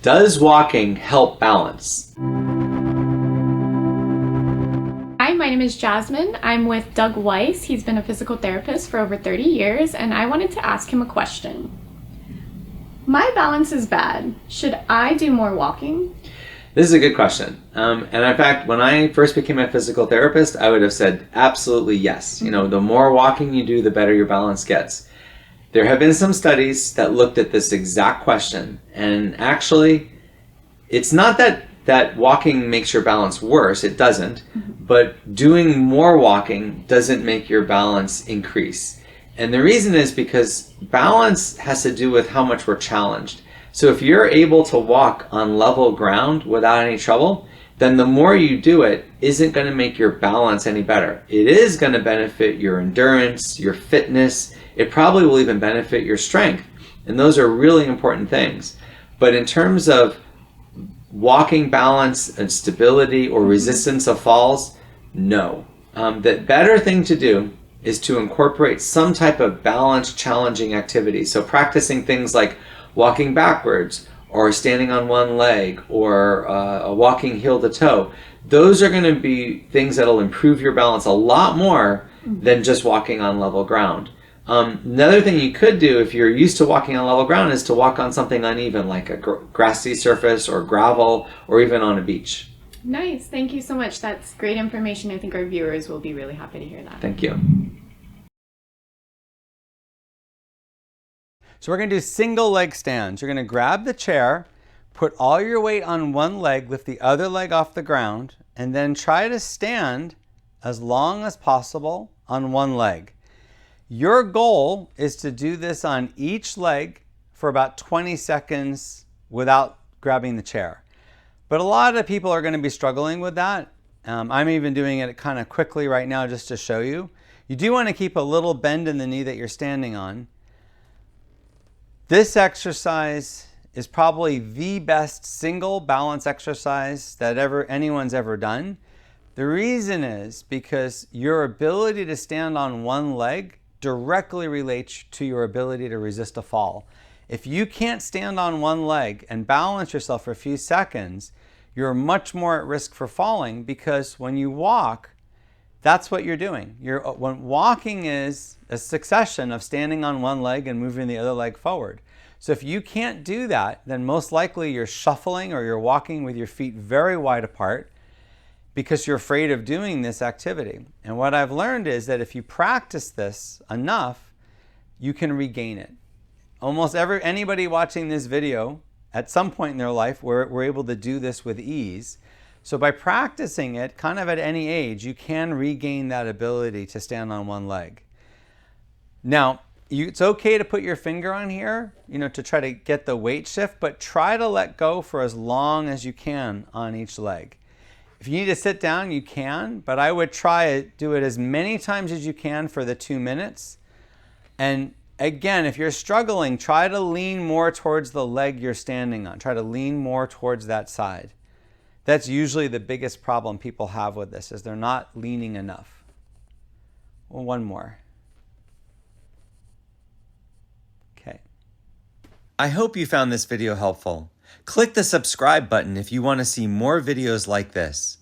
Does walking help balance? Hi, my name is Jasmine. I'm with Doug Weiss. He's been a physical therapist for over 30 years, and I wanted to ask him a question. My balance is bad. Should I do more walking? This is a good question. And in fact, when I first became a physical therapist, I would have said absolutely yes. You know, the more walking you do, the better your balance gets. There have been some studies that looked at this exact question, and actually, it's not that walking makes your balance worse, it doesn't, but doing more walking doesn't make your balance increase. And the reason is because balance has to do with how much we're challenged. So if you're able to walk on level ground without any trouble, then the more you do it isn't going to make your balance any better. It is going to benefit your endurance, your fitness. It probably will even benefit your strength. And those are really important things. But in terms of walking balance and stability or resistance of falls, no. The better thing to do is to incorporate some type of balance challenging activity. So practicing things like walking backwards or standing on one leg or walking heel to toe. Those are going to be things that will improve your balance a lot more than just walking on level ground. Another thing you could do if you're used to walking on level ground is to walk on something uneven like a grassy surface or gravel or even on a beach. Nice. Thank you so much. That's great information. I think our viewers will be really happy to hear that. Thank you. So we're going to do single leg stands. You're going to grab the chair, put all your weight on one leg, lift the other leg off the ground, and then try to stand as long as possible on one leg. Your goal is to do this on each leg for about 20 seconds without grabbing the chair. But a lot of people are going to be struggling with that. I'm even doing it kind of quickly right now just to show you. You do want to keep a little bend in the knee that you're standing on. This exercise is probably the best single balance exercise that anyone's ever done. The reason is because your ability to stand on one leg directly relates to your ability to resist a fall. If you can't stand on one leg and balance yourself for a few seconds, you're much more at risk for falling, because when you walk, that's what you're doing. When walking is a succession of standing on one leg and moving the other leg forward. So if you can't do that, then most likely you're shuffling or you're walking with your feet very wide apart because you're afraid of doing this activity. And what I've learned is that if you practice this enough, you can regain it. Almost anybody watching this video at some point in their life were able to do this with ease. So by practicing it kind of at any age, you can regain that ability to stand on one leg. Now, it's okay to put your finger on here, to try to get the weight shift, but try to let go for as long as you can on each leg. If you need to sit down, you can, but I would try to do it as many times as you can for the 2 minutes. And again, if you're struggling, try to lean more towards the leg you're standing on. Try to lean more towards that side. That's usually the biggest problem people have with this, is they're not leaning enough. Well, one more. Okay. I hope you found this video helpful. Click the subscribe button if you want to see more videos like this.